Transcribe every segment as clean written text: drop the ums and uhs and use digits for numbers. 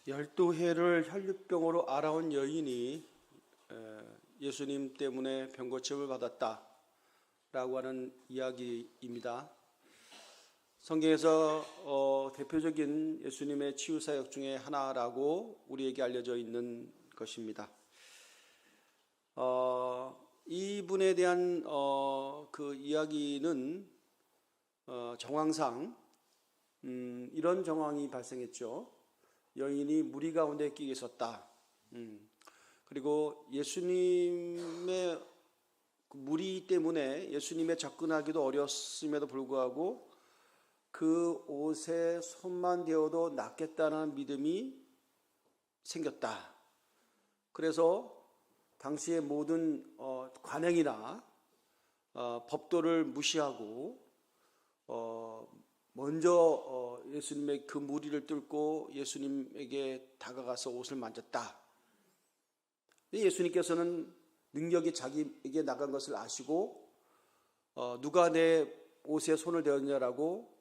12해를 혈류병으로 앓아온 여인이 예수님 때문에 병고침을 받았다라고 하는 이야기입니다. 성경에서 대표적인 예수님의 치유사역 중에 하나라고 우리에게 알려져 있는 것입니다. 이분에 대한 그 이야기는 정황상 이런 정황이 발생했죠. 여인이 무리 가운데 끼게 있었다. 그리고 예수님의 무리 때문에 예수님에 접근하기도 어렸음에도 불구하고 그 옷에 손만 대어도 낫겠다는 믿음이 생겼다. 그래서 당시의 모든 관행이나 법도를 무시하고 먼저 예수님의 그 무리를 뚫고 예수님에게 다가가서 옷을 만졌다. 예수님께서는 능력이 자기에게 나간 것을 아시고 누가 내 옷에 손을 대었냐라고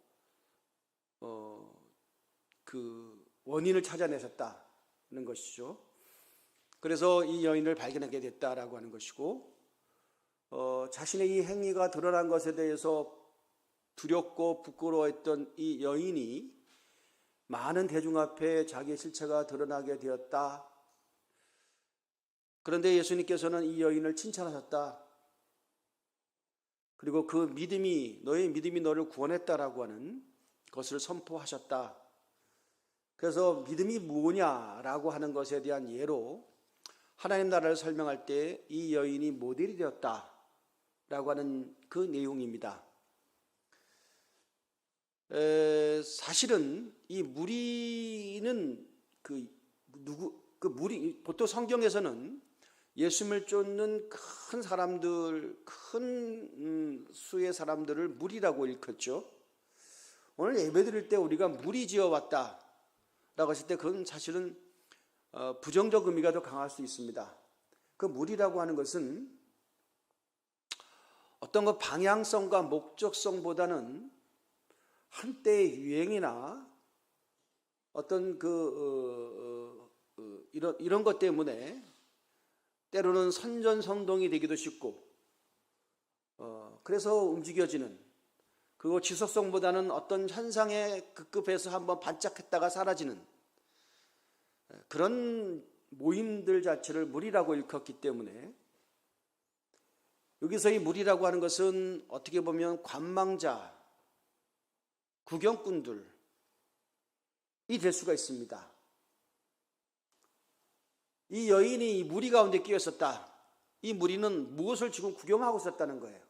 그 원인을 찾아내셨다는 것이죠. 그래서 이 여인을 발견하게 됐다라고 하는 것이고 자신의 이 행위가 드러난 것에 대해서 두렵고 부끄러워했던 이 여인이 많은 대중 앞에 자기의 실체가 드러나게 되었다. 그런데 예수님께서는 이 여인을 칭찬하셨다. 그리고 그 믿음이 너의 믿음이 너를 구원했다라고 하는 것을 선포하셨다. 그래서 믿음이 뭐냐라고 하는 것에 대한 예로 하나님 나라를 설명할 때 이 여인이 모델이 되었다라고 하는 그 내용입니다. 사실은 이 무리는 보통 성경에서는 예수님을 쫓는 큰 사람들, 큰 수의 사람들을 무리라고 일컫죠. 오늘 예배드릴 때 우리가 무리 지어 왔다라고 했을 때 그건 사실은 부정적 의미가 더 강할 수 있습니다. 그 무리라고 하는 것은 어떤 그 방향성과 목적성보다는 한때의 유행이나 어떤 이런 것 때문에 때로는 선전성동이 되기도 쉽고 그래서 움직여지는 그리고 지속성보다는 어떤 현상에 급급해서 한번 반짝했다가 사라지는 그런 모임들 자체를 무리라고 일컫기 때문에 여기서 이 무리라고 하는 것은 어떻게 보면 관망자, 구경꾼들이 될 수가 있습니다. 이 여인이 이 무리 가운데 끼어 있었다. 이 무리는 무엇을 지금 구경하고 있었다는 거예요.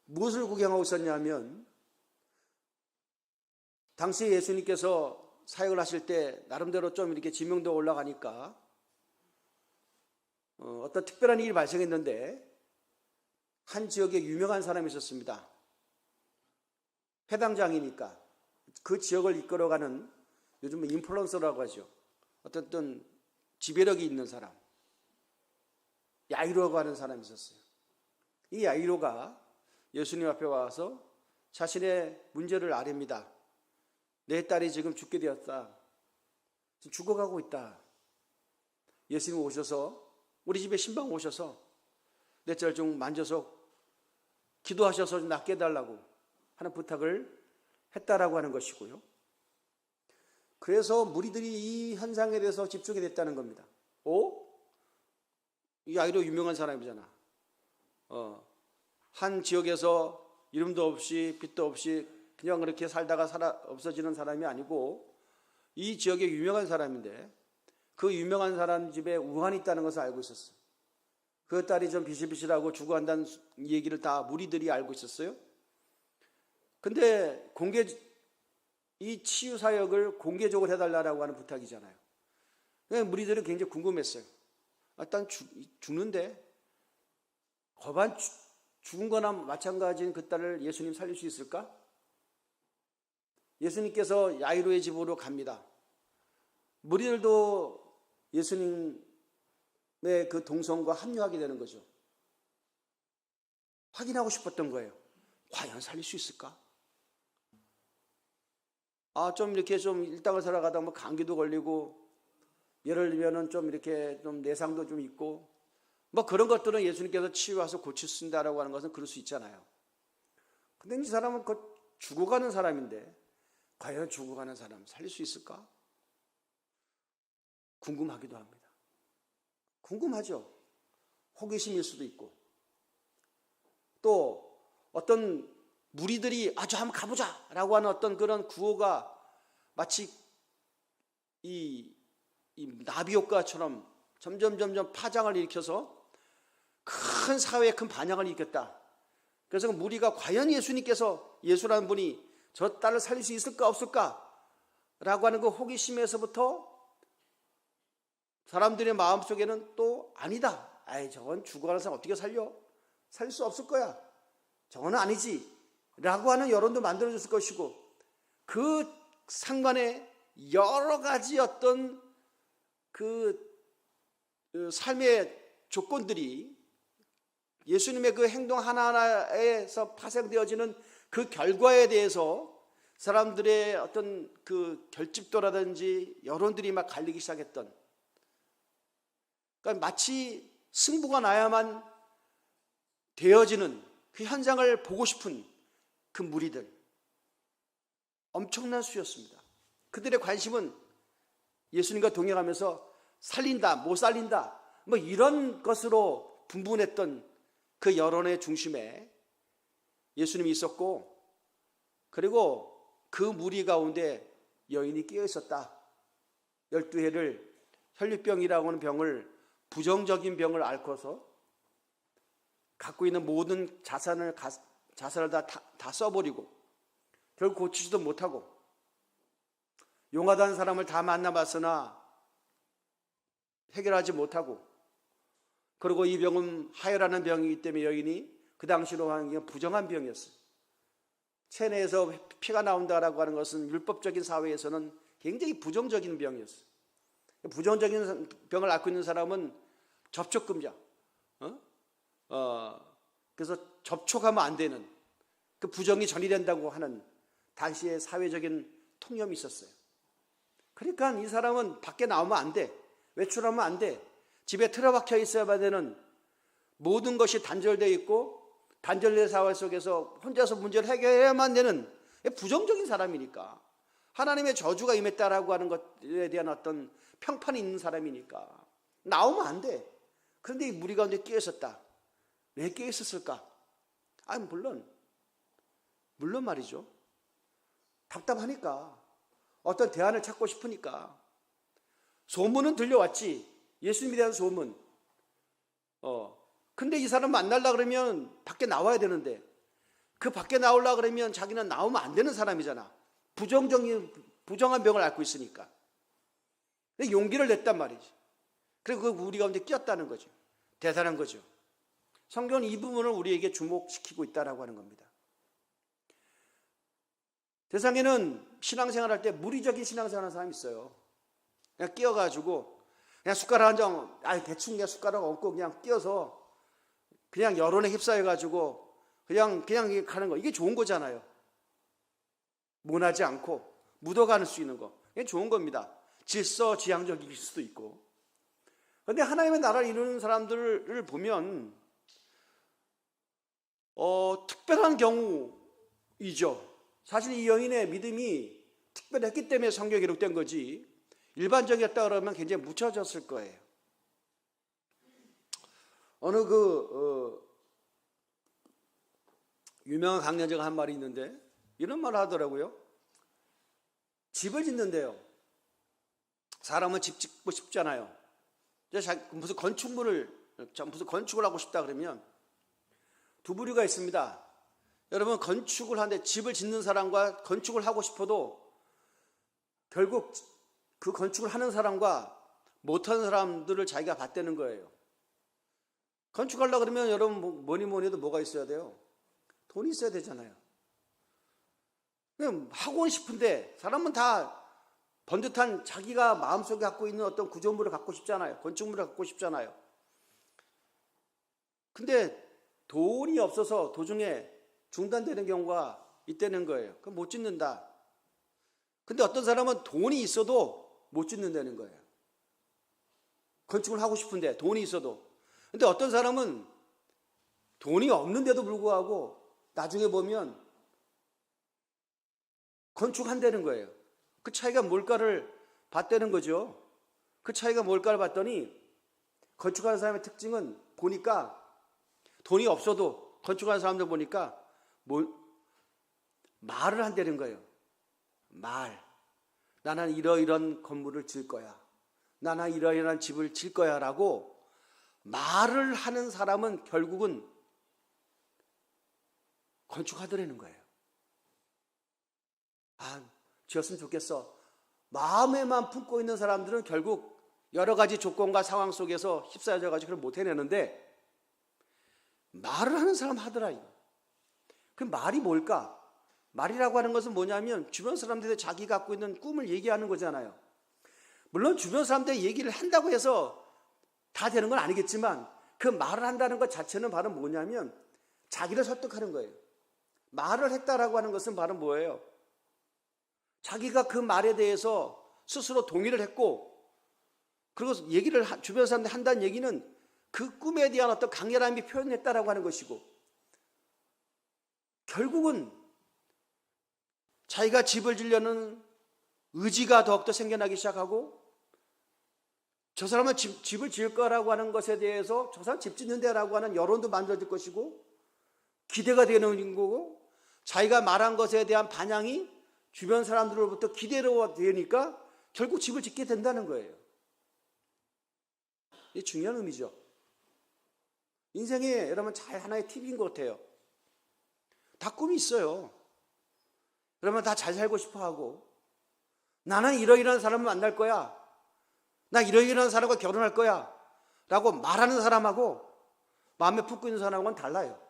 무엇을 구경하고 있었냐면 당시 예수님께서 사역을 하실 때 나름대로 좀 이렇게 지명도가 올라가니까 어떤 특별한 일이 발생했는데 한 지역에 유명한 사람이 있었습니다. 해당장이니까 그 지역을 이끌어가는 요즘 인플루언서라고 하죠. 어떤 지배력이 있는 사람, 야이로라고 하는 사람이 있었어요. 이 야이로가 예수님 앞에 와서 자신의 문제를 아뢰입니다. 내 딸이 지금 죽게 되었다. 지금 죽어가고 있다. 예수님 오셔서 우리 집에 신방 오셔서 내 딸 좀 만져서 기도하셔서 좀 낫게 해달라고 하는 부탁을 했다라고 하는 것이고요. 그래서 무리들이 이 현상에 대해서 집중이 됐다는 겁니다. 이 아이로 유명한 사람이잖아. 한 지역에서 이름도 없이 빛도 없이 그냥 그렇게 살다가 없어지는 사람이 아니고 이 지역에 유명한 사람인데 그 유명한 사람 집에 우환이 있다는 것을 알고 있었어요. 그 딸이 좀 비실비실하고 죽어간다는 얘기를 다 무리들이 알고 있었어요. 근데 이 치유 사역을 공개적으로 해달라고 하는 부탁이잖아요. 무리들은 굉장히 궁금했어요. 일단 죽는데 거반 죽은 거나 마찬가지인 그 딸을 예수님 살릴 수 있을까? 예수님께서 야이로의 집으로 갑니다. 무리들도 예수님의 그 동성과 합류하게 되는 거죠. 확인하고 싶었던 거예요. 과연 살릴 수 있을까? 좀 이렇게 좀 일당을 살아가다 뭐 감기도 걸리고 예를 들면은 좀 이렇게 좀 내상도 좀 있고 뭐 그런 것들은 예수님께서 치유해서 고치신다라고 하는 것은 그럴 수 있잖아요. 근데 이 사람은 죽어가는 사람인데 과연 죽어가는 사람 살릴 수 있을까? 궁금하기도 합니다. 궁금하죠. 호기심일 수도 있고 또 어떤 무리들이 아주 한번 가보자라고 하는 어떤 그런 구호가 마치 이 나비 효과처럼 점점 파장을 일으켜서 큰 사회에 큰 반향을 일으켰다. 그래서 그 무리가 과연 예수라는 분이 저 딸을 살릴 수 있을까 없을까 라고 하는 그 호기심에서부터 사람들의 마음속에는 또 아니다. 아이 저건 죽어가는 사람 어떻게 살려? 살릴 수 없을 거야. 저거는 아니지. 라고 하는 여론도 만들어졌을 것이고 그 상관에 여러 가지 어떤 그 삶의 조건들이 예수님의 그 행동 하나하나에서 파생되어지는 그 결과에 대해서 사람들의 어떤 그 결집도라든지 여론들이 막 갈리기 시작했던, 그러니까 마치 승부가 나야만 되어지는 그 현장을 보고 싶은 그 무리들, 엄청난 수였습니다. 그들의 관심은 예수님과 동행하면서 살린다, 못 살린다, 뭐 이런 것으로 분분했던 그 여론의 중심에 예수님이 있었고, 그리고 그 무리 가운데 여인이 끼어 있었다. 12해를 혈류병이라고 하는 병을, 부정적인 병을 앓고서 갖고 있는 모든 자산을 다 써버리고 결국 고치지도 못하고, 용하다는 사람을 다 만나봤으나 해결하지 못하고, 그리고 이 병은 하혈하는 병이기 때문에 여인이 그 당시로 하는 게 부정한 병이었어요. 체내에서 피가 나온다라고 하는 것은 율법적인 사회에서는 굉장히 부정적인 병이었어요. 부정적인 병을 앓고 있는 사람은 접촉금지야. 그래서 접촉하면 안 되는, 그 부정이 전이된다고 하는 당시의 사회적인 통념이 있었어요. 그러니까 이 사람은 밖에 나오면 안 돼. 외출하면 안 돼. 집에 틀어박혀 있어야 되는, 모든 것이 단절되어 있고 단절된 사회 속에서 혼자서 문제를 해결해야만 되는 부정적인 사람이니까, 하나님의 저주가 임했다라고 하는 것에 대한 어떤 평판이 있는 사람이니까 나오면 안 돼. 그런데 이 무리 가운데 끼어 있었다. 왜 끼어 있었을까? 물론 말이죠. 답답하니까, 어떤 대안을 찾고 싶으니까. 소문은 들려왔지. 예수님에 대한 소문. 근데 이 사람 만나려고 그러면 밖에 나와야 되는데, 그 밖에 나오려고 그러면 자기는 나오면 안 되는 사람이잖아. 부정한 병을 앓고 있으니까. 용기를 냈단 말이지. 그리고 그 우리 가운데 끼었다는 거죠. 대단한 거죠. 성경은 이 부분을 우리에게 주목시키고 있다라고 하는 겁니다. 세상에는 신앙생활할 때 무리적인 신앙생활하는 사람이 있어요. 그냥 끼어가지고 그냥 숟가락 한 장, 대충 그냥 숟가락 얹고 그냥 끼어서 그냥 여론에 휩싸여가지고 그냥 가는 거. 이게 좋은 거잖아요. 모나지 않고 묻어갈 수 있는 거. 이게 좋은 겁니다. 질서지향적일 수도 있고. 그런데 하나님의 나라를 이루는 사람들을 보면 특별한 경우이죠. 사실 이 여인의 믿음이 특별했기 때문에 성경에 기록된 거지, 일반적이었다 그러면 굉장히 묻혀졌을 거예요. 어느 유명한 강연자가 한 말이 있는데 이런 말을 하더라고요. 집을 짓는데요, 사람은 집 짓고 싶잖아요. 무슨 건축을 하고 싶다 그러면 두 부류가 있습니다. 여러분, 건축을 하는데 집을 짓는 사람과 건축을 하고 싶어도 결국 그 건축을 하는 사람과 못하는 사람들을 자기가 받대는 거예요. 건축하려고 그러면 여러분 뭐니 해도 뭐가 있어야 돼요? 돈이 있어야 되잖아요. 그냥 하고 싶은데 사람은 다 번듯한 자기가 마음속에 갖고 있는 어떤 구조물을 갖고 싶잖아요. 건축물을 갖고 싶잖아요. 근데 돈이 없어서 도중에 중단되는 경우가 있다는 거예요. 그럼 못 짓는다. 근데 어떤 사람은 돈이 있어도 못 짓는다는 거예요. 건축을 하고 싶은데 돈이 있어도. 근데 어떤 사람은 돈이 없는데도 불구하고 나중에 보면 건축한다는 거예요. 그 차이가 뭘까를 봤다는 거죠. 그 차이가 뭘까를 봤더니 건축하는 사람의 특징은 보니까 돈이 없어도 건축하는 사람들 보니까 말을 한다는 거예요. 나는 이러이러한 건물을 지을 거야. 나는 이러이러한 집을 지을 거야 라고 말을 하는 사람은 결국은 건축하더라는 거예요. 지었으면 좋겠어. 마음에만 품고 있는 사람들은 결국 여러 가지 조건과 상황 속에서 휩싸여져가지고 그걸 못 해내는데 말을 하는 사람 하더라. 그 말이 뭘까? 말이라고 하는 것은 뭐냐면 주변 사람들이 자기 갖고 있는 꿈을 얘기하는 거잖아요. 물론 주변 사람들이 얘기를 한다고 해서 다 되는 건 아니겠지만 그 말을 한다는 것 자체는 바로 뭐냐면 자기를 설득하는 거예요. 말을 했다라고 하는 것은 바로 뭐예요? 자기가 그 말에 대해서 스스로 동의를 했고 그리고 주변 사람들이 한다는 얘기는 그 꿈에 대한 어떤 강렬함이 표현했다라고 하는 것이고 결국은 자기가 집을 지려는 의지가 더욱더 생겨나기 시작하고 저 사람은 집을 지을 거라고 하는 것에 대해서 저 사람 집 짓는다라고 하는 여론도 만들어질 것이고 기대가 되는 거고 자기가 말한 것에 대한 반향이 주변 사람들로부터 기대로 되니까 결국 집을 짓게 된다는 거예요. 이게 중요한 의미죠. 인생에 여러분 잘 하나의 팁인 것 같아요. 다 꿈이 있어요. 여러분 다 잘 살고 싶어 하고 나는 이러이러한 사람을 만날 거야. 나 이러이러한 사람과 결혼할 거야. 라고 말하는 사람하고 마음에 품고 있는 사람하고는 달라요.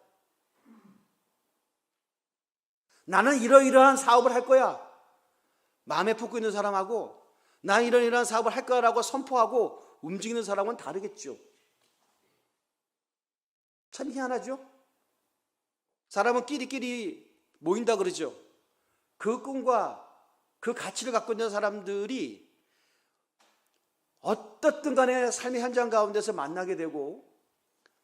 나는 이러이러한 사업을 할 거야. 마음에 품고 있는 사람하고 나 이러이러한 사업을 할 거라고 선포하고 움직이는 사람은 다르겠죠. 참 희한하죠? 사람은 끼리끼리 모인다 그러죠. 그 꿈과 그 가치를 갖고 있는 사람들이 어떻든 간에 삶의 현장 가운데서 만나게 되고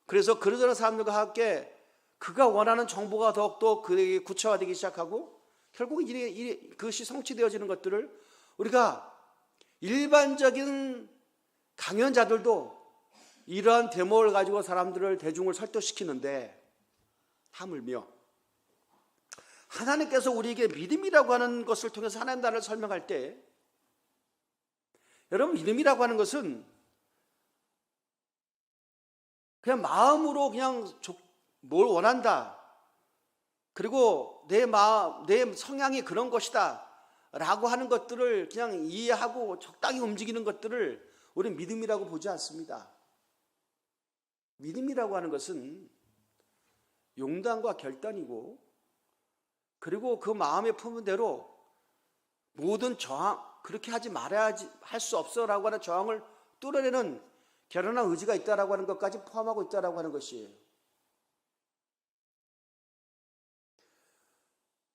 그래서 그러던 사람들과 함께 그가 원하는 정보가 더욱더 그에게 구체화되기 시작하고 결국 그것이 성취되어지는 것들을 우리가 일반적인 강연자들도 이러한 데모를 가지고 대중을 설득시키는데 하물며 하나님께서 우리에게 믿음이라고 하는 것을 통해서 하나님 나라를 설명할 때 여러분 믿음이라고 하는 것은 그냥 마음으로 그냥 뭘 원한다. 그리고 내 성향이 그런 것이다. 라고 하는 것들을 그냥 이해하고 적당히 움직이는 것들을 우리는 믿음이라고 보지 않습니다. 믿음이라고 하는 것은 용단과 결단이고 그리고 그 마음에 품은 대로 모든 저항, 그렇게 하지 말아야지 할 수 없어라고 하는 저항을 뚫어내는 결연한 의지가 있다라고 하는 것까지 포함하고 있다라고 하는 것이에요.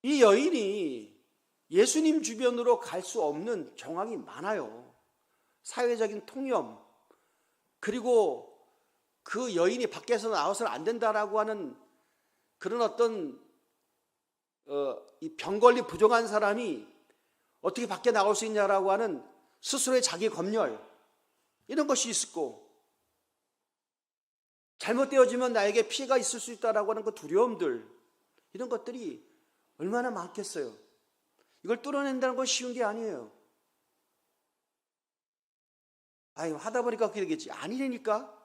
이 여인이 예수님 주변으로 갈 수 없는 정황이 많아요. 사회적인 통념, 그리고 그 여인이 밖에서 나와서는 안 된다라고 하는 그런 어떤 이 병걸리 부정한 사람이 어떻게 밖에 나올 수 있냐라고 하는 스스로의 자기 검열 이런 것이 있었고 잘못되어지면 나에게 피해가 있을 수 있다라고 하는 그 두려움들 이런 것들이 얼마나 많겠어요. 이걸 뚫어낸다는 건 쉬운 게 아니에요. 하다 보니까 그렇게 되겠지. 아니라니까.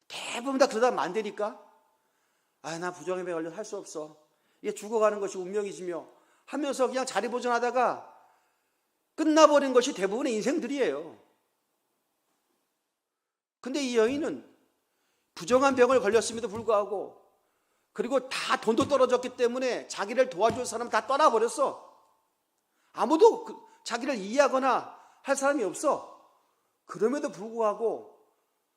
대부분 다 그러다 안 되니까. 나 부정의 병에 걸려 할 수 없어. 이게 죽어가는 것이 운명이지며 하면서 그냥 자리 보존하다가 끝나버린 것이 대부분의 인생들이에요. 근데 이 여인은 부정한 병을 걸렸음에도 불구하고 그리고 다 돈도 떨어졌기 때문에 자기를 도와줄 사람 다 떠나버렸어. 아무도 자기를 이해하거나 할 사람이 없어. 그럼에도 불구하고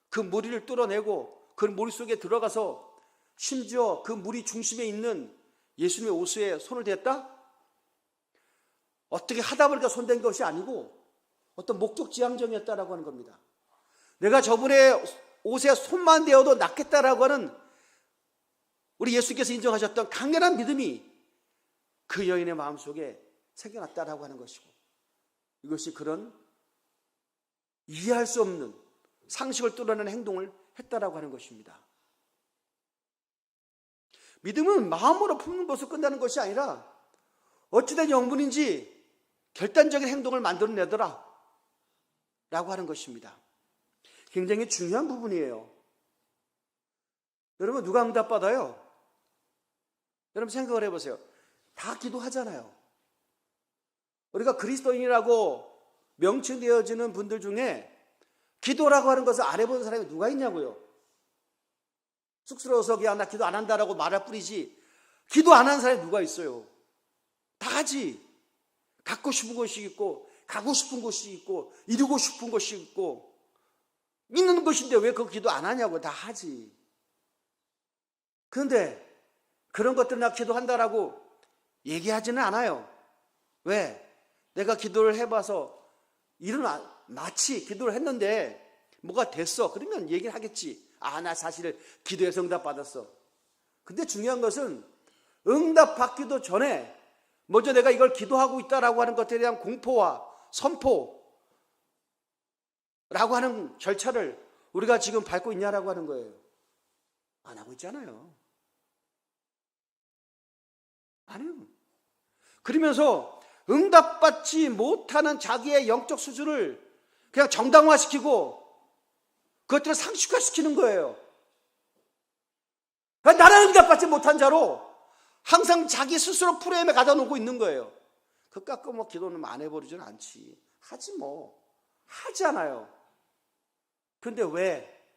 그 무리를 뚫어내고 그 무리 속에 들어가서 심지어 그 무리 중심에 있는 예수님의 옷에 손을 댔다? 어떻게 하다 보니까 손댄 것이 아니고 어떤 목적지향적이었다라고 하는 겁니다. 내가 저분의 옷에 손만 대어도 낫겠다라고 하는 우리 예수께서 인정하셨던 강렬한 믿음이 그 여인의 마음속에 생겨났다라고 하는 것이고, 이것이 그런 이해할 수 없는 상식을 뚫어내는 행동을 했다라고 하는 것입니다. 믿음은 마음으로 품는 것으로 끝나는 것이 아니라 어찌된 영문인지 결단적인 행동을 만들어내더라 라고 하는 것입니다. 굉장히 중요한 부분이에요. 여러분, 누가 응답받아요? 여러분 생각을 해보세요. 다 기도하잖아요. 우리가 그리스도인이라고 명칭되어지는 분들 중에 기도라고 하는 것을 안 해본 사람이 누가 있냐고요. 쑥스러워서 야, 나 기도 안 한다라고 말할 뿐이지 기도 안 하는 사람이 누가 있어요. 다 하지. 갖고 싶은 것이 있고 가고 싶은 것이 있고 이루고 싶은 것이 있고 믿는 것인데 왜 그 기도 안 하냐고. 다 하지. 그런데 그런 것들 나 기도한다라고 얘기하지는 않아요. 왜? 내가 기도를 해봐서 마치 기도를 했는데 뭐가 됐어. 그러면 얘기를 하겠지. 아, 나 사실 기도해서 응답받았어. 근데 중요한 것은 응답받기도 전에 먼저 내가 이걸 기도하고 있다라고 하는 것에 대한 공포와 선포라고 하는 절차를 우리가 지금 밟고 있냐라고 하는 거예요. 안 하고 있잖아요. 안 해요. 그러면서 응답받지 못하는 자기의 영적 수준을 그냥 정당화시키고 그것들을 상식화시키는 거예요. 나는 응답받지 못한 자로 항상 자기 스스로 프레임에 가다 놓고 있는 거예요. 그 깎고 뭐 기도는 안 해버리지는 않지. 하지 뭐. 하잖아요. 근데 왜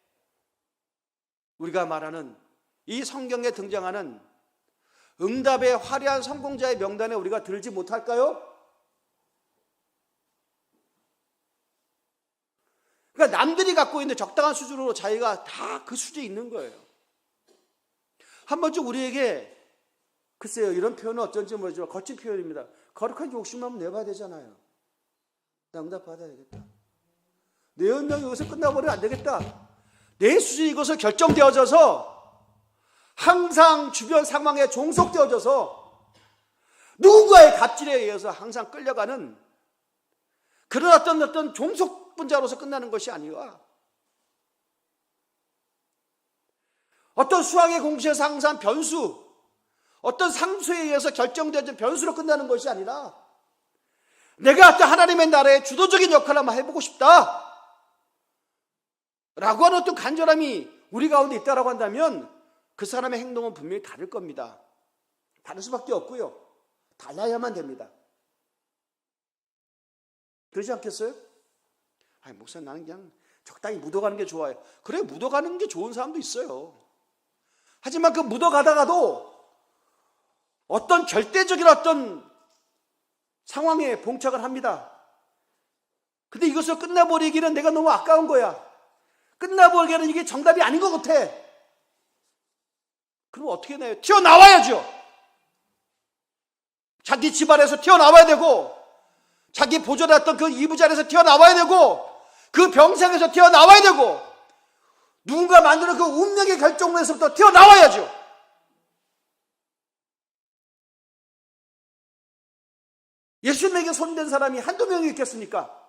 우리가 말하는 이 성경에 등장하는 응답의 화려한 성공자의 명단에 우리가 들지 못할까요? 그러니까 남들이 갖고 있는 적당한 수준으로 자기가 다 그 수준에 있는 거예요. 한 번쯤 우리에게 글쎄요, 이런 표현은 어쩐지 모르지만 거친 표현입니다. 거룩한 욕심을 한번 내봐야 되잖아요. 나 응답 받아야 되겠다. 내 운명이 여기서 끝나버리면 안 되겠다. 내 수준이 이것을 결정되어져서 항상 주변 상황에 종속되어져서 누군가의 갑질에 의해서 항상 끌려가는 그런 어떤 종속분자로서 끝나는 것이 아니라 어떤 수학의 공식에서 항상 변수, 어떤 상수에 의해서 결정되어진 변수로 끝나는 것이 아니라 내가 어떤 하나님의 나라의 주도적인 역할을 한번 해보고 싶다 라고 하는 어떤 간절함이 우리 가운데 있다라고 한다면 그 사람의 행동은 분명히 다를 겁니다. 다를 수밖에 없고요. 달라야만 됩니다. 그러지 않겠어요? 아니, 목사님, 나는 그냥 적당히 묻어가는 게 좋아요. 그래, 묻어가는 게 좋은 사람도 있어요. 하지만 그 묻어가다가도 어떤 절대적인 어떤 상황에 봉착을 합니다. 근데 이것을 끝나버리기는 내가 너무 아까운 거야. 끝나버리기는 이게 정답이 아닌 것 같아. 그럼 어떻게 해나요? 튀어나와야죠. 자기 집안에서 튀어나와야 되고, 자기 보존했던 그 이부자리에서 튀어나와야 되고, 그 병상에서 튀어나와야 되고, 누군가 만드는 그 운명의 결정문에서부터 튀어나와야죠. 예수님에게 손댄 사람이 한두 명이 있겠습니까?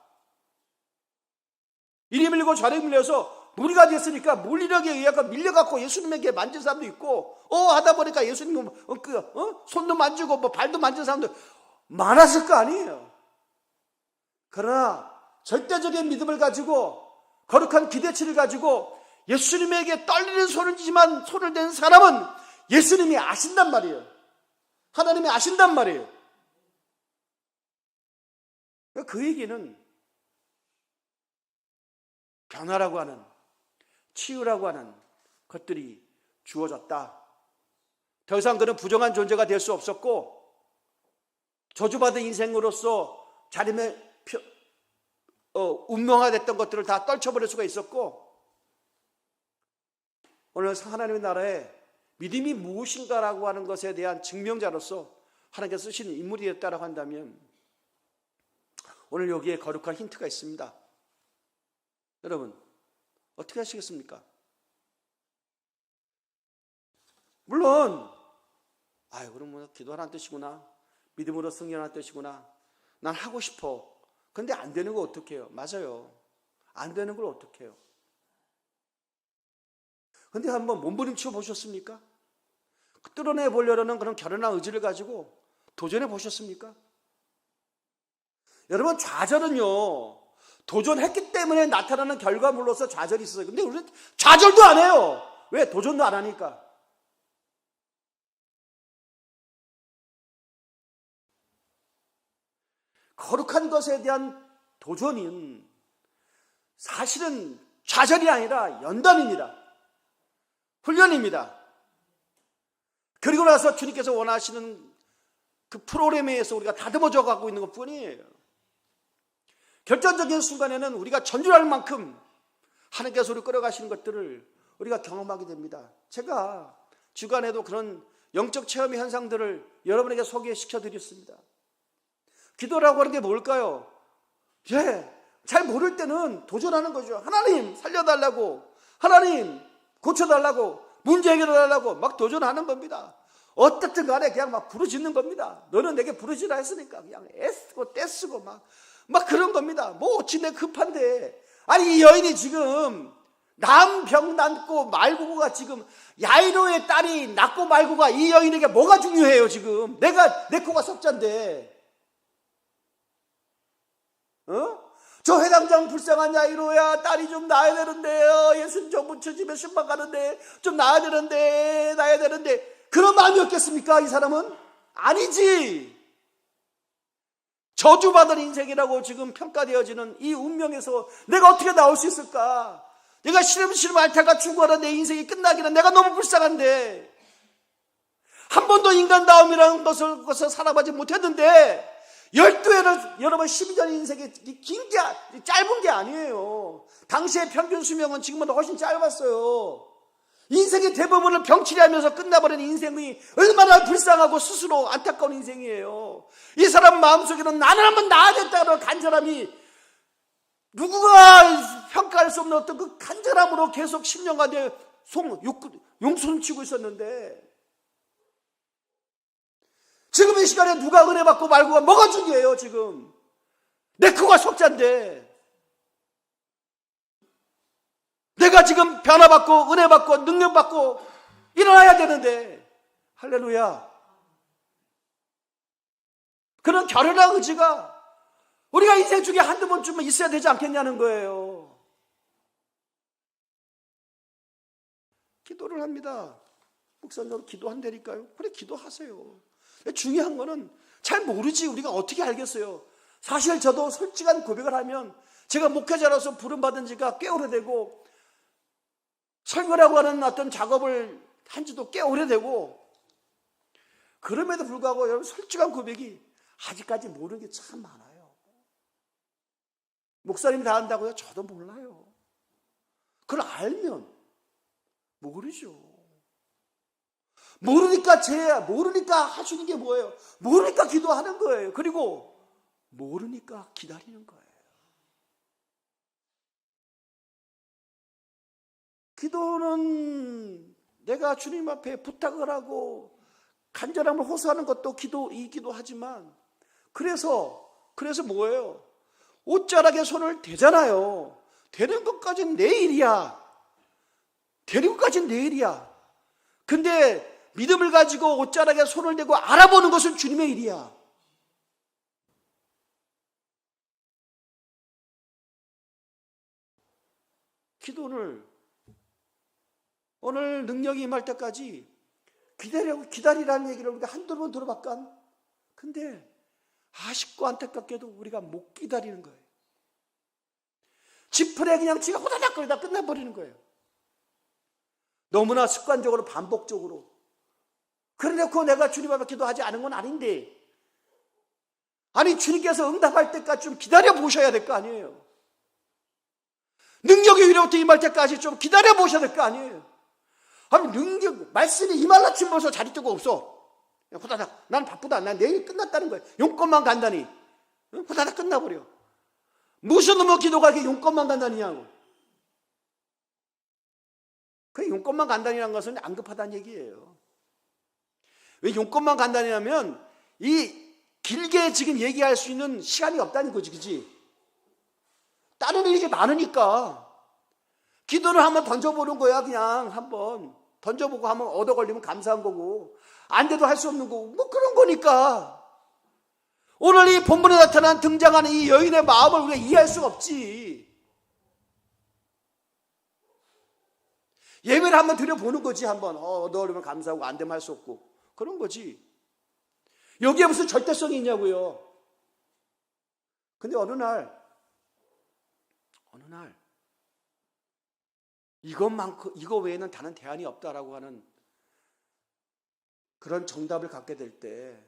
이리 밀고 저리 밀려서 무리가 됐으니까 물리력에 의해서 밀려갖고 예수님에게 만진 사람도 있고, 하다 보니까 예수님 손도 만지고 뭐 발도 만진 사람도 많았을 거 아니에요. 그러나 절대적인 믿음을 가지고 거룩한 기대치를 가지고 예수님에게 떨리는 손이지만 손을 댄 사람은 예수님이 아신단 말이에요. 하나님이 아신단 말이에요. 그 얘기는 변화라고 하는, 치유라고 하는 것들이 주어졌다. 더 이상 그는 부정한 존재가 될 수 없었고, 저주받은 인생으로서 자림의 운명화됐던 것들을 다 떨쳐버릴 수가 있었고, 오늘 하나님의 나라에 믿음이 무엇인가라고 하는 것에 대한 증명자로서 하나님께서 쓰시는 인물이 됐다고 한다면 오늘 여기에 거룩한 힌트가 있습니다. 여러분, 어떻게 하시겠습니까? 물론 그럼 뭐 기도하라는 뜻이구나, 믿음으로 승리하라는 뜻이구나, 난 하고 싶어. 근데 안 되는 거 어떡해요? 맞아요. 안 되는 걸 어떡해요? 근데 한번 몸부림쳐 보셨습니까? 뚫어내 보려는 그런 결연한 의지를 가지고 도전해 보셨습니까? 여러분, 좌절은요, 도전했기 때문에 나타나는 결과물로서 좌절이 있어요. 근데 우리는 좌절도 안 해요. 왜? 도전도 안 하니까. 거룩한 것에 대한 도전은 사실은 좌절이 아니라 연단입니다. 훈련입니다. 그리고 나서 주님께서 원하시는 그 프로그램에 의해서 우리가 다듬어져 가고 있는 것 뿐이에요. 결정적인 순간에는 우리가 전율할 만큼 하나님께서 우리를 끌어가시는 것들을 우리가 경험하게 됩니다. 제가 주간에도 그런 영적 체험의 현상들을 여러분에게 소개시켜 드렸습니다. 기도라고 하는 게 뭘까요? 잘 모를 때는 도전하는 거죠. 하나님 살려달라고, 하나님 고쳐달라고, 문제 해결해달라고 막 도전하는 겁니다. 어떻든 간에 그냥 막 부르짖는 겁니다. 너는 내게 부르짖으라 했으니까 그냥 애쓰고 떼쓰고 막 그런 겁니다. 뭐 어찌 내 급한데. 아니, 이 여인이 지금 남병 낳고 말고가 지금 야이로의 딸이 낳고 말고가 이 여인에게 뭐가 중요해요? 지금 내 코가 석잔데. 저 회당장 불쌍한 야이로야, 딸이 좀 낳아야 되는데요. 예수님 저 부처집에 신방 가는데 좀 낳아야 되는데 그런 마음이었겠습니까? 이 사람은? 아니지. 저주받은 인생이라고 지금 평가되어지는 이 운명에서 내가 어떻게 나올 수 있을까? 내가 시름시름 앓다가 죽어라 내 인생이 끝나기는 내가 너무 불쌍한데, 한 번도 인간다움이라는 것을 살아보지 못했는데 12회를 여러분 12년 인생이 짧은 게 아니에요. 당시의 평균 수명은 지금보다 훨씬 짧았어요. 인생의 대부분을 병치레하면서 끝나버린 인생이 얼마나 불쌍하고 스스로 안타까운 인생이에요. 이 사람 마음속에는 나는 한번 나아졌다는 간절함이, 누구가 평가할 수 없는 어떤 그 간절함으로 계속 10년간 용손치고 있었는데, 지금 이 시간에 누가 은혜 받고 말고가 뭐가 중요해요? 지금 내 코가 석잔데, 내가 지금 변화받고 은혜받고 능력받고 일어나야 되는데. 할렐루야. 그런 결연한 의지가 우리가 인생 중에 한두 번쯤은 있어야 되지 않겠냐는 거예요. 기도를 합니다. 목사님 기도한다니까요. 그래, 기도하세요. 중요한 거는 잘 모르지 우리가 어떻게 알겠어요. 사실 저도 솔직한 고백을 하면 제가 목회자로서 부름받은 지가 꽤 오래되고 설교라고 하는 어떤 작업을 한 지도 꽤 오래되고, 그럼에도 불구하고 여러분 솔직한 고백이 아직까지 모르는 게 참 많아요. 목사님이 다 안다고요? 저도 몰라요. 그걸 알면 모르죠. 모르니까 하시는 게 뭐예요? 모르니까 기도하는 거예요. 그리고 모르니까 기다리는 거예요. 기도는 내가 주님 앞에 부탁을 하고 간절함을 호소하는 것도 기도이기도 하지만, 그래서 뭐예요? 옷자락에 손을 대잖아요. 대는 것까지는 내 일이야. 되는 것까지는 내 일이야. 근데 믿음을 가지고 옷자락에 손을 대고 알아보는 것은 주님의 일이야. 기도를 오늘 능력이 임할 때까지 기다리라는 얘기를 우리가 한두 번 들어봤건, 근데 아쉽고 안타깝게도 우리가 못 기다리는 거예요. 지푸레 그냥 지가 호다닥거리다 끝나버리는 거예요. 너무나 습관적으로 반복적으로. 그래놓고 내가 주님 앞에 기도하지 않은 건 아닌데, 아니 주님께서 응답할 때까지 좀 기다려 보셔야 될 거 아니에요. 능력이 위로부터 임할 때까지 좀 기다려 보셔야 될 거 아니에요. 아니 말씀이 임할라 침 벌써 자리 뜨고 없어. 후다닥, 난 바쁘다, 난 내일 끝났다는 거예요. 용건만 간다니 후다닥 끝나버려. 무슨 놈의 기도가 이렇게 용건만 간다니냐고. 그 용건만 간단이라는 것은 안 급하다는 얘기예요. 왜 용건만 간단이냐면 이 길게 지금 얘기할 수 있는 시간이 없다는 거지, 그지? 다른 일이 많으니까 기도를 한번 던져보는 거야. 그냥 한번 던져보고 한번 얻어 걸리면 감사한 거고, 안 돼도 할 수 없는 거고, 뭐 그런 거니까. 오늘 이 본문에 나타난 등장하는 이 여인의 마음을 우리가 이해할 수가 없지. 예배를 한번 드려보는 거지. 한번 얻어 걸리면 감사하고 안 되면 할 수 없고, 그런 거지. 여기에 무슨 절대성이 있냐고요. 근데 어느 날 이거 외에는 다른 대안이 없다라고 하는 그런 정답을 갖게 될 때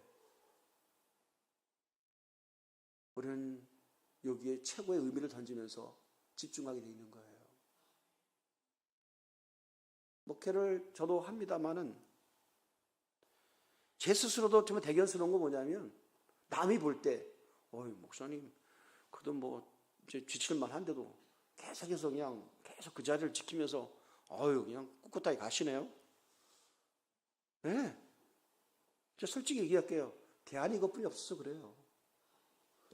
우리는 여기에 최고의 의미를 던지면서 집중하게 돼 있는 거예요. 목회를 저도 합니다마는 제 스스로도 좀 대견스러운 건 뭐냐면, 남이 볼 때 목사님 그래도 뭐 이제 지칠만 한데도 계속해서 그냥 계속 그 자리를 지키면서 그냥 꿋꿋하게 가시네요. 네. 제가 솔직히 얘기할게요. 대안이 이것뿐이 없어서 그래요.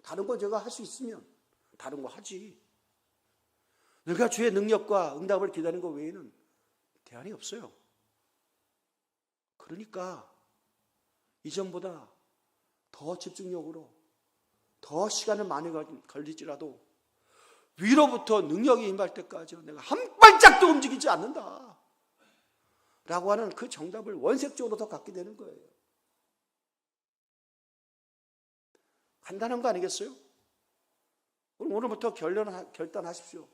다른 거 제가 할 수 있으면 다른 거 하지. 내가 주의 능력과 응답을 기다리는 것 외에는 대안이 없어요. 그러니까 이전보다 더 집중력으로, 더 시간을 많이 걸릴지라도 위로부터 능력이 임할 때까지 내가 한 발짝도 움직이지 않는다 라고 하는 그 정답을 원색적으로 더 갖게 되는 거예요. 간단한 거 아니겠어요? 오늘부터 결단하십시오.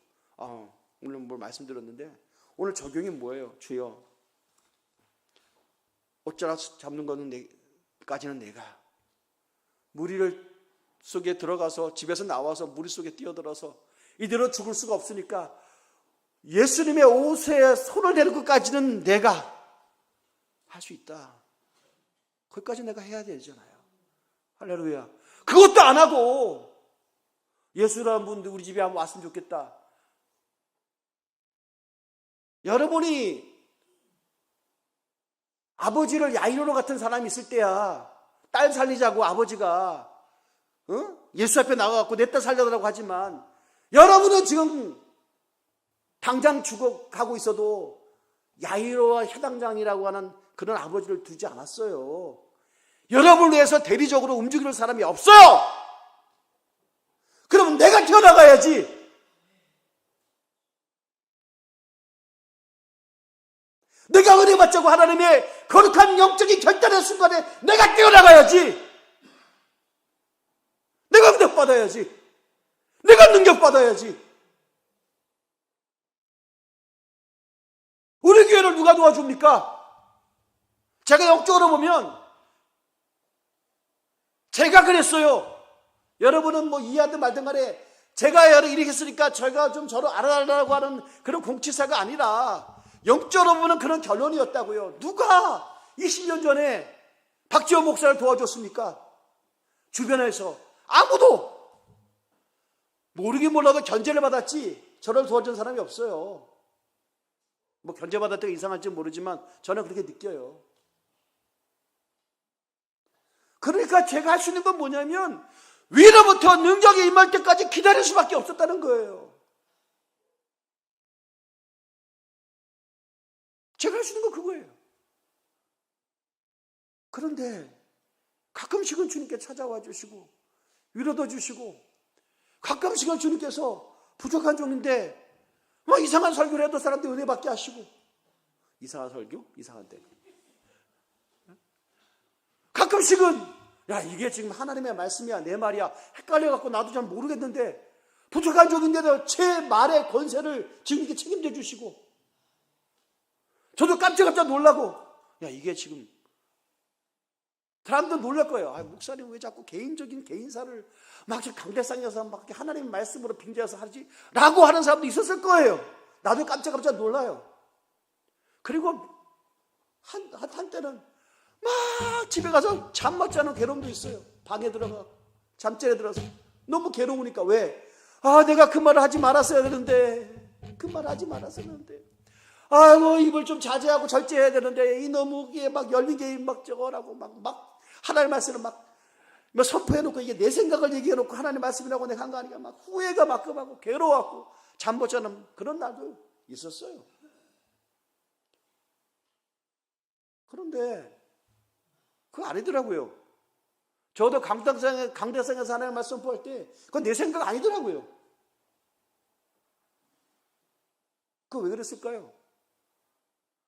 오늘 뭘 말씀드렸는데 오늘 적용이 뭐예요? 주여, 옷자락 잡는 거는 까지는 내가, 무리를 속에 들어가서 집에서 나와서 무리 속에 뛰어들어서 이대로 죽을 수가 없으니까 예수님의 옷에 손을 대는 것까지는 내가 할 수 있다. 거기까지 내가 해야 되잖아요. 할렐루야. 그것도 안 하고 예수라는 분들 우리 집에 한번 왔으면 좋겠다. 여러분이 아버지를 야이로 같은 사람이 있을 때야 딸 살리자고 아버지가 예수 앞에 나가갖고 내 딸 살려달라고 하지만, 여러분은 지금 당장 죽어가고 있어도 야이로와 해당장이라고 하는 그런 아버지를 두지 않았어요. 여러분을 위해서 대리적으로 움직일 사람이 없어요. 그러면 내가 뛰어나가야지. 내가 은혜 받자고 하나님의 거룩한 영적인 결단의 순간에 내가 뛰어나가야지. 내가 응답 받아야지. 내가 능력 받아야지. 우리 교회를 누가 도와줍니까? 제가 영적으로 보면 제가 그랬어요. 여러분은 뭐 이해하든 말든 간에 제가 이렇게 했으니까 제가 좀 저를 알아달라고 하는 그런 공치사가 아니라 영적으로 보면 그런 결론이었다고요. 누가 20년 전에 박지원 목사를 도와줬습니까? 주변에서 아무도. 모르긴 몰라도 견제를 받았지 저를 도와준 사람이 없어요. 뭐 견제받았다가 이상할지 모르지만 저는 그렇게 느껴요. 그러니까 제가 할 수 있는 건 뭐냐면 위로부터 능력이 임할 때까지 기다릴 수밖에 없었다는 거예요. 제가 할 수 있는 건 그거예요. 그런데 가끔씩은 주님께 찾아와 주시고 위로도 주시고, 가끔씩은 주님께서 부족한 종인데 막 이상한 설교를 해도 사람들이 은혜 받게 하시고. 이상한 설교? 이상한데. 가끔씩은 이게 지금 하나님의 말씀이야 내 말이야 헷갈려갖고 나도 잘 모르겠는데 부족한 종인데도 제 말의 권세를 지금 이렇게 책임져 주시고, 저도 깜짝깜짝 놀라고, 이게 지금 사람들 놀랄 거예요. 목사님 왜 자꾸 개인적인 개인사를 막 강대상에서 막 하나님의 말씀으로 빙자해서 하지? 라고 하는 사람도 있었을 거예요. 나도 깜짝깜짝 놀라요. 그리고 한때는 막 집에 가서 잠 못 자는 괴로움도 있어요. 방에 들어가 잠자리에 들어서 너무 괴로우니까. 왜? 내가 그 말을 하지 말았어야 되는데, 그 말을 하지 말았어야 되는데, 아이고, 입을 좀 자제하고 절제해야 되는데, 이 너무 이게 막 열민계 막 저거라고 막 하나님 말씀을 막 선포해놓고, 이게 내 생각을 얘기해놓고 하나님 말씀이라고 내가 한 거 아니까 막 후회가 막 급하고 괴로워하고 잠 못 자는 그런 날도 있었어요. 그런데 그거 아니더라고요. 저도 강대상에서 하나님 말씀 선포할 때 그건 내 생각 아니더라고요. 그거 왜 그랬을까요?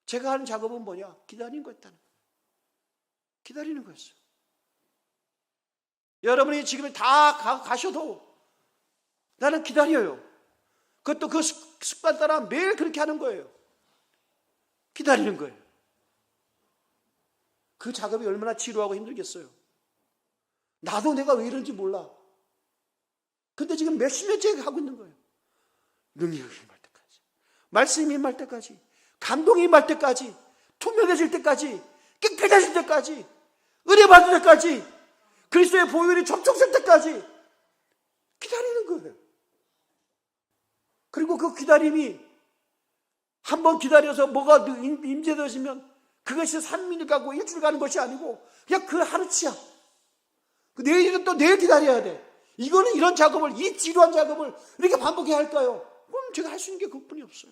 제가 하는 작업은 뭐냐? 기다리는 거였다는 거예요. 기다리는 거였어요. 여러분이 지금 다 가셔도 나는 기다려요. 그것도 그 습관 따라 매일 그렇게 하는 거예요. 기다리는 거예요. 그 작업이 얼마나 지루하고 힘들겠어요. 나도 내가 왜 이런지 몰라. 근데 지금 몇십 년째 하고 있는 거예요. 능력이 임할 때까지, 말씀이 임할 때까지, 감동이 임할 때까지, 투명해질 때까지, 깨끗해질 때까지, 은혜 받을 때까지, 그리스도의 보혈이 접촉될 때까지 기다리는 거예요. 그리고 그 기다림이 한번 기다려서 뭐가 임재되시면 그것이 3일 가고 일주일 가는 것이 아니고 그냥 그 하루치야. 내일은 또 내일 기다려야 돼. 이거는 이런 작업을, 이 지루한 작업을 이렇게 반복해야 할까요? 그럼 제가 할 수 있는 게 그것뿐이 없어요.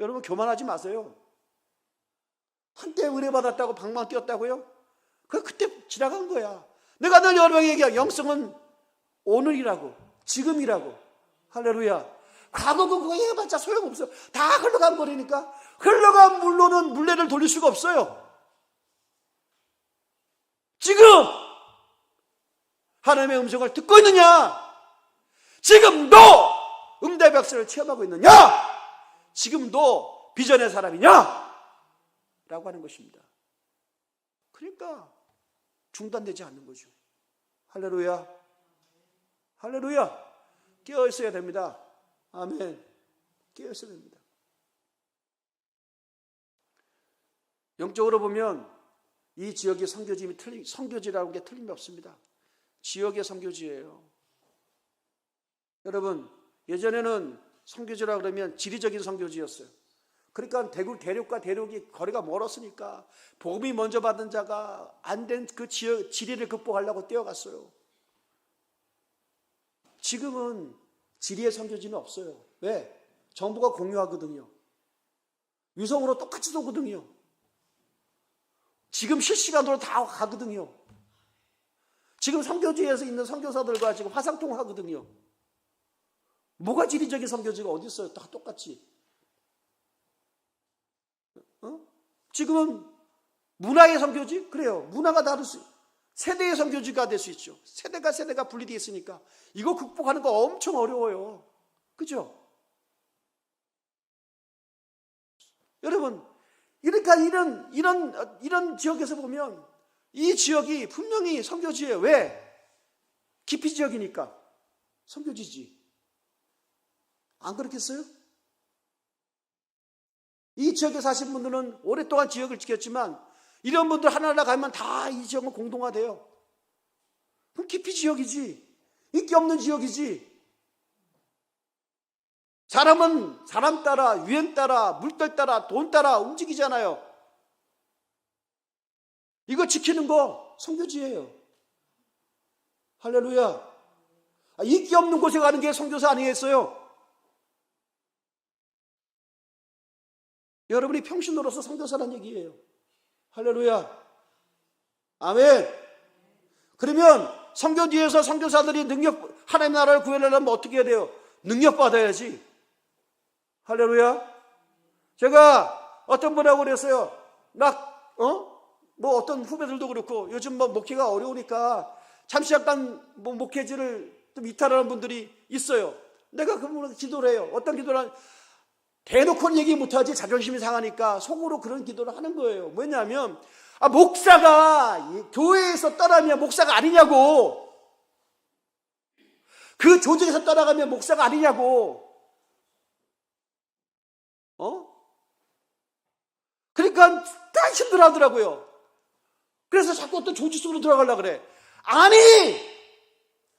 여러분, 교만하지 마세요. 한때 은혜 받았다고 방망 뛰었다고요? 그때 지나간 거야. 내가 늘 여러분에게 얘기해. 영성은 오늘이라고, 지금이라고. 할렐루야. 과거 그거 해봤자 소용없어. 다 흘러간 거리니까. 흘러간 물로는 물레를 돌릴 수가 없어요. 지금 하나님의 음성을 듣고 있느냐? 지금도 응답의 역사를 체험하고 있느냐? 지금도 비전의 사람이냐? 라고 하는 것입니다. 그러니까 중단되지 않는 거죠. 할렐루야. 할렐루야. 깨어 있어야 됩니다. 아멘. 깨어 있어야 됩니다. 영적으로 보면 이 지역의 선교지라는 게 틀림없습니다. 지역의 선교지예요. 여러분, 예전에는 선교지라 그러면 지리적인 선교지였어요. 그러니까 대륙과 대륙이 거리가 멀었으니까 복음이 먼저 받은 자가 안 된 그 지리를 극복하려고 뛰어갔어요. 지금은 지리의 선교지는 없어요. 왜? 정부가 공유하거든요. 위성으로 똑같이 쏘거든요. 지금 실시간으로 다 가거든요. 지금 선교지에서 있는 선교사들과 지금 화상통화하거든요. 뭐가 지리적인 선교지가 어디 있어요? 다 똑같이. 지금은 문화의 선교지? 그래요. 문화가 다를 수, 세대의 선교지가 될 수 있죠. 세대가 분리되어 있으니까 이거 극복하는 거 엄청 어려워요. 그죠? 여러분, 그러니까 이런 지역에서 보면 이 지역이 분명히 선교지예요. 왜? 기피 지역이니까 선교지지. 안 그렇겠어요? 이 지역에 사신 분들은 오랫동안 지역을 지켰지만 이런 분들 하나하나 가면 다 이 지역은 공동화돼요. 그럼 기피 지역이지. 인기 없는 지역이지. 사람은 사람 따라, 유행 따라, 물결 따라, 돈 따라 움직이잖아요. 이거 지키는 거 선교지예요. 할렐루야. 인기 없는 곳에 가는 게 선교사 아니겠어요? 여러분이 평신도로서 선교사라는 얘기예요. 할렐루야. 아멘. 그러면 선교지에서 선교사들이 하나님 나라를 구해내려면 어떻게 해야 돼요? 능력 받아야지. 할렐루야. 제가 어떤 분하고 그랬어요. 뭐 어떤 후배들도 그렇고 요즘 뭐 목회가 어려우니까 잠시 잠깐 뭐 목회지를 좀 이탈하는 분들이 있어요. 내가 그분한테 기도를 해요. 어떤 기도를 대놓고는 얘기 못하지 자존심이 상하니까 속으로 그런 기도를 하는 거예요. 왜냐하면 목사가 교회에서 떠나면 목사가 아니냐고. 그 조직에서 떠나가면 목사가 아니냐고. 그러니까 다 힘들어하더라고요. 그래서 자꾸 어떤 조직 속으로 들어가려고 그래. 아니!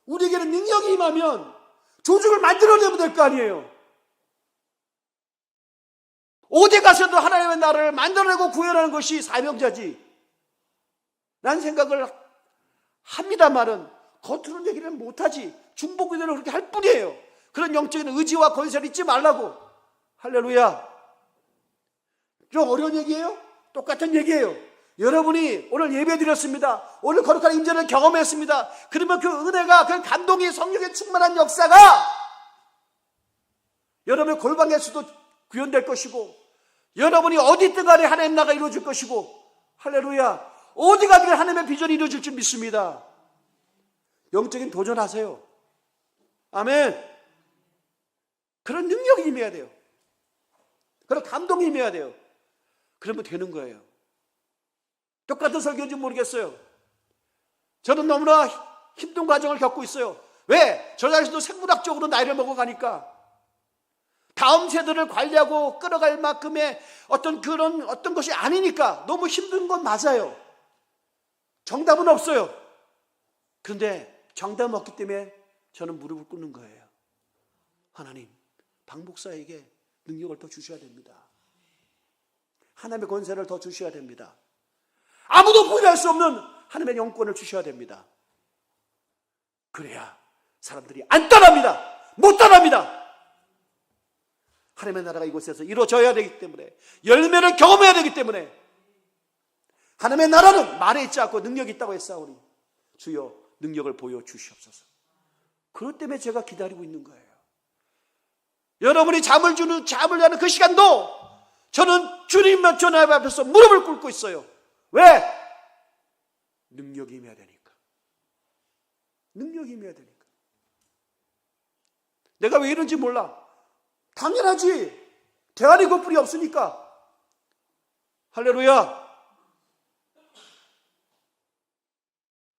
우리에게는 능력이 임하면 조직을 만들어내면 될 거 아니에요. 어디 가서도 하나님의 나라를 만들어내고 구현하는 것이 사명자지 라는 생각을 합니다만은 겉으로는 얘기를 못하지. 중보기도는 그렇게 할 뿐이에요. 그런 영적인 의지와 권세를 잊지 말라고. 할렐루야. 좀 어려운 얘기예요? 똑같은 얘기예요. 여러분이 오늘 예배 드렸습니다. 오늘 거룩한 임재를 경험했습니다. 그러면 그 은혜가, 그 감동이, 성령의 충만한 역사가 여러분의 골방에서도 구현될 것이고, 여러분이 어디 있든 간에 하나님 나라가 이루어질 것이고, 할렐루야. 어디 가든 하나님의 비전이 이루어질 줄 믿습니다. 영적인 도전하세요. 아멘. 그런 능력이 임해야 돼요. 그런 감동이 임해야 돼요. 그러면 되는 거예요. 똑같은 설교인지 모르겠어요. 저는 너무나 힘든 과정을 겪고 있어요. 왜? 저 자신도 생물학적으로 나이를 먹어가니까 다음 세대를 관리하고 끌어갈 만큼의 어떤 것이 아니니까 너무 힘든 건 맞아요. 정답은 없어요. 그런데 정답은 없기 때문에 저는 무릎을 꿇는 거예요. 하나님, 박 목사에게 능력을 더 주셔야 됩니다. 하나님의 권세를 더 주셔야 됩니다. 아무도 부인할 수 없는 하나님의 영권을 주셔야 됩니다. 그래야 사람들이 안 떠납니다. 못 떠납니다. 하나님의 나라가 이곳에서 이루어져야 되기 때문에, 열매를 경험해야 되기 때문에, 하나님의 나라는 말에 있지 않고 능력이 있다고 했사오니 주여 능력을 보여주시옵소서. 그것 때문에 제가 기다리고 있는 거예요. 여러분이 잠을 자는 그 시간도 저는 주님의 전화 앞에서 무릎을 꿇고 있어요. 왜? 능력이 임해야 되니까. 능력이 임해야 되니까. 내가 왜 이런지 몰라. 당연하지. 대안이 그뿐이 없으니까. 할렐루야.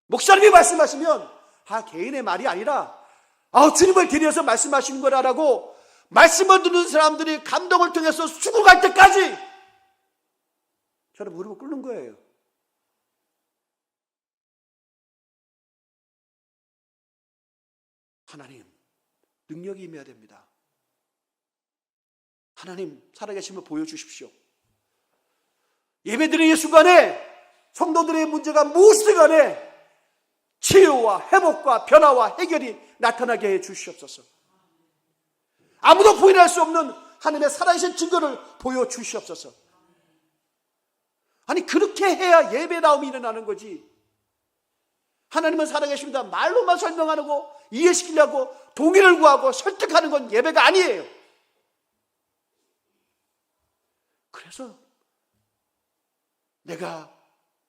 목사님이 말씀하시면 개인의 말이 아니라 주님을 대리해서 말씀하시는 거라라고 말씀을 듣는 사람들이 감동을 통해서 죽어갈 때까지 저는 무릎을 꿇는 거예요. 하나님, 능력이 임해야 됩니다. 하나님, 살아계심을 보여주십시오. 예배드리는 이 순간에 성도들의 문제가 무엇이든 간에 치유와 회복과 변화와 해결이 나타나게 해 주시옵소서. 아무도 부인할 수 없는 하나님의 살아계신 증거를 보여주시옵소서. 아니, 그렇게 해야 예배다움이 일어나는 거지. 하나님은 살아계십니다. 말로만 설명하고 이해시키려고 동의를 구하고 설득하는 건 예배가 아니에요. 그래서 내가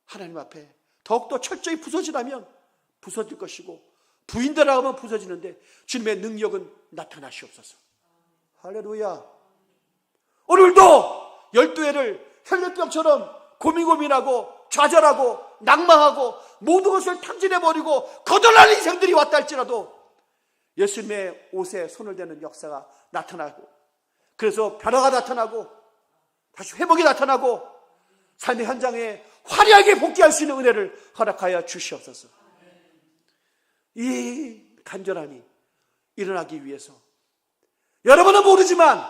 하나님 앞에 더욱더 철저히 부서지라면 부서질 것이고, 부인되라 하면 부서지는데 주님의 능력은 나타나시옵소서. 할렐루야. 오늘도 12회를 혈류병처럼 고민하고 좌절하고 낭망하고 모든 것을 탕진해버리고 거덜난 인생들이 왔다 할지라도 예수님의 옷에 손을 대는 역사가 나타나고, 그래서 변화가 나타나고 다시 회복이 나타나고 삶의 현장에 화려하게 복귀할 수 있는 은혜를 허락하여 주시옵소서. 이 간절함이 일어나기 위해서 여러분은 모르지만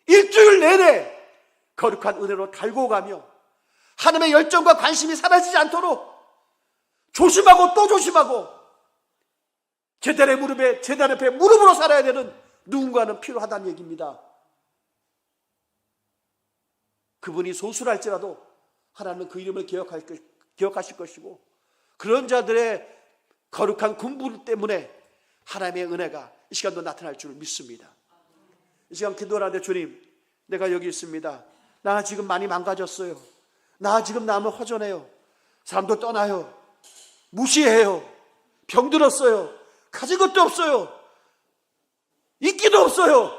일주일 내내 거룩한 은혜로 달고 가며 하나님의 열정과 관심이 사라지지 않도록 조심하고 또 조심하고 제단의 앞에 무릎으로 살아야 되는 누군가는 필요하다는 얘기입니다. 그분이 소수랄지라도 하나님은 그 이름을 기억하실 것이고, 그런 자들의 거룩한 군부 때문에 하나님의 은혜가 이 시간도 나타날 줄 믿습니다. 이 시간 기도하는데, 주님, 내가 여기 있습니다. 나 지금 많이 망가졌어요. 나 지금 남을 허전해요. 사람도 떠나요. 무시해요. 병들었어요. 가진 것도 없어요. 인기도 없어요.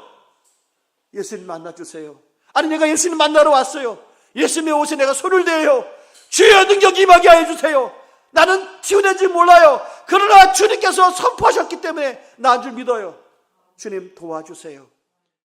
예수님 만나주세요. 아니, 내가 예수님 만나러 왔어요. 예수님의 옷에 내가 손을 대요. 주여 능력 임하게 해주세요. 나는 치유된지 몰라요. 그러나 주님께서 선포하셨기 때문에 나은 줄 믿어요. 주님 도와주세요.